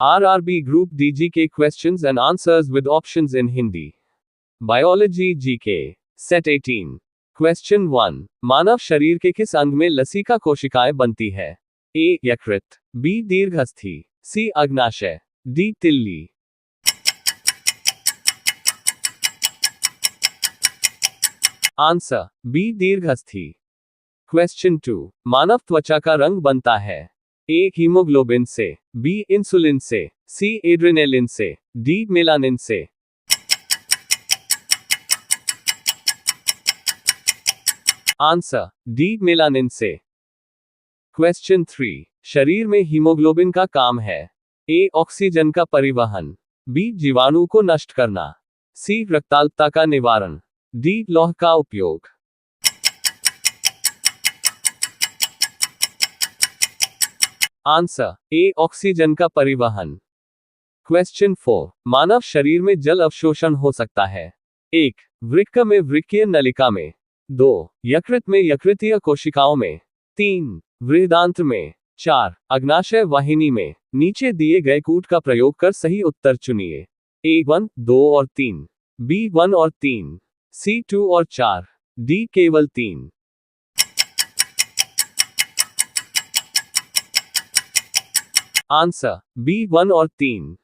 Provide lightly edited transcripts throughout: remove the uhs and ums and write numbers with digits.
RRB Group DGK questions and answers with options in Hindi. Biology GK. Set 18. Question 1. मानव शरीर के किस अंग में लसिका कोशिकाएं बनती है? A. यकृत, B. दीर्घस्थि, C. अग्नाशय, D. तिल्ली. Answer B. दीर्घस्थि. क्वेश्चन 2. मानव त्वचा का रंग बनता है? A. हीमोग्लोबिन से, B. इंसुलिन से, C. एड्रेनालिन से, D. मेलानिन से. Answer D. मेलानिन से. क्वेश्चन 3. शरीर में हीमोग्लोबिन का काम है? A. ऑक्सीजन का परिवहन, B. जीवाणु को नष्ट करना, C. रक्ताल्पता का निवारण, D. लौह का उपयोग. Answer A. ऑक्सीजन का परिवहन. क्वेश्चन 4. मानव शरीर में जल अवशोषण हो सकता है? 1. वृक्क में वृक्कीय नलिका में, 2. यकृत में यकृतीय कोशिकाओं में, 3. बृहदांत्र में, 4. अग्नाशय वाहिनी में. नीचे दिए गए कूट का प्रयोग कर सही उत्तर चुनिए. A 1, 2 और 3, B 1 और 3, C 2 और 4, D केवल 3. आंसर B 1 और 3.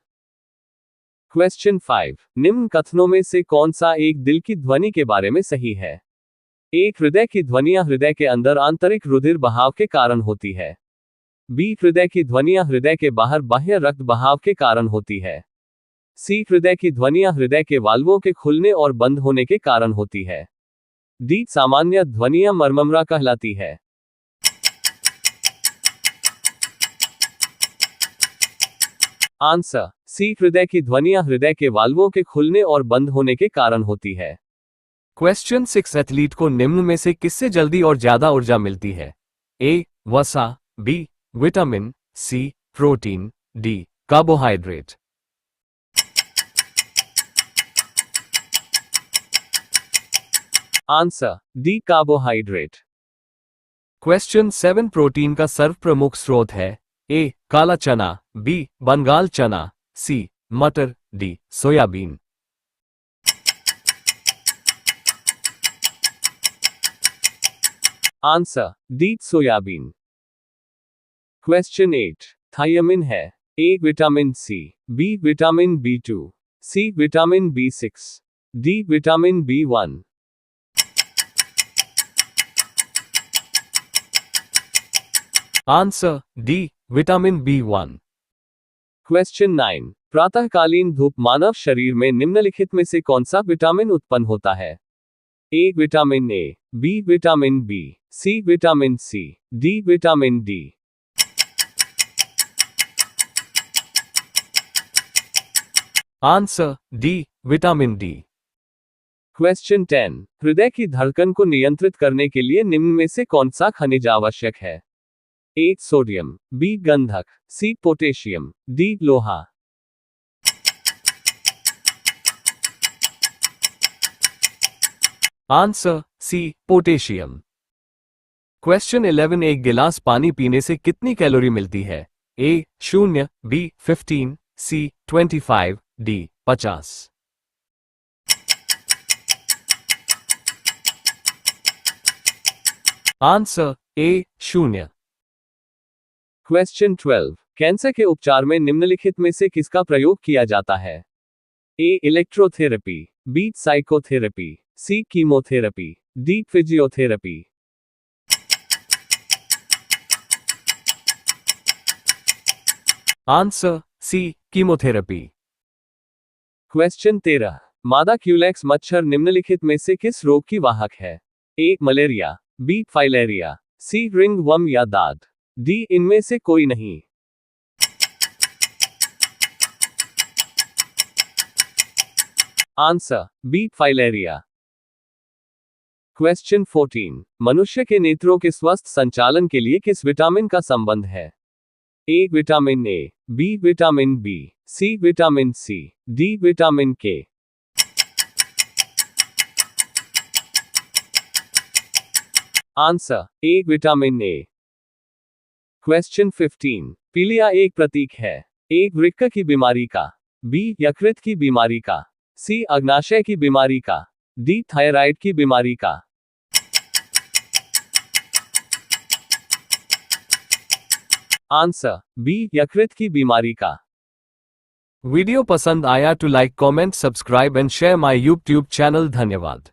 क्वेश्चन 5. निम्न कथनों में से कौन सा एक दिल की ध्वनि के बारे में सही है? 1. हृदय की ध्वनियां हृदय के अंदर आंतरिक रुधिर बहाव के कारण होती है. B. हृदय की ध्वनियां हृदय के बाहर बाह्य रक्त बहाव के कारण होती है. C. हृदय की ध्वनियां हृदय के वाल्वों के खुलने और बंद होने के कारण होती है. D. सामान्य ध्वनियां मरमरा कहलाती है. Answer C. हृदय की ध्वनियां हृदय के वाल्वों के खुलने और बंद होने के कारण होती है. क्वेश्चन 6. एथलीट को निम्न में से किससे जल्दी और ज्यादा ऊर्जा मिलती है? A. वसा, B. Vitamin, C. Protein, D. Carbohydrate. Answer D. Carbohydrate. Question 7. Protein का सर्वप्रमुख स्रोत है? A. काला चना, B. बंगाल चना, C. मटर, D. Soybean. Answer D. Soybean. Question 8. Thiamine है? A. Vitamin C, B. Vitamin B2, C. Vitamin B6, D. Vitamin B1. Answer D. Vitamin B1. Question 9. प्रातःकालीन धूप मानव शरीर में निम्नलिखित में से कौन सा विटामिन उत्पन्न होता है? A. Vitamin A, B. Vitamin B, C. Vitamin C, D. Vitamin D. Answer D. Vitamin D. Question 10. हृदय की धड़कन को नियंत्रित करने के लिए निम्न में से कौन सा खनिज आवश्यक है? A. Sodium, B. गंधक, C. Potassium, D. लोहा. Answer C. पोटेशियम. क्वेश्चन 11. एक गिलास पानी पीने से कितनी कैलोरी मिलती है? A. 0, B. 15, C. 25, D. 50. Answer A. 0. Question 12. Cancer के उपचार में निम्नलिखित में से किसका प्रयोग किया जाता है? A. Electrotherapy, B. Psychotherapy, C. Chemotherapy, D. Physiotherapy. Answer C. Chemotherapy. Question 13. मादा क्यूलेक्स मच्छर निम्नलिखित में से किस रोग की वाहक है? A. Malaria, B. Filaria, C. Ringworm या दाद, D. इनमें से कोई नहीं. Answer B. फाइलेरिया. क्वेश्चन 14. मनुष्य के नेत्रों के स्वस्थ संचालन के लिए किस विटामिन का संबंध है? A. Vitamin A, B. Vitamin B, C. Vitamin C, D. Vitamin K. Answer A. Vitamin A. Question 15. पीलिया एक प्रतीक है? ए वृक्क की बीमारी का, बी यकृत की बीमारी का, सी अग्नाशय की बीमारी का, डी थायराइड की बीमारी का। आंसर बी यकृत की बीमारी का। वीडियो पसंद आया तो like comment subscribe and share my YouTube channel. धन्यवाद।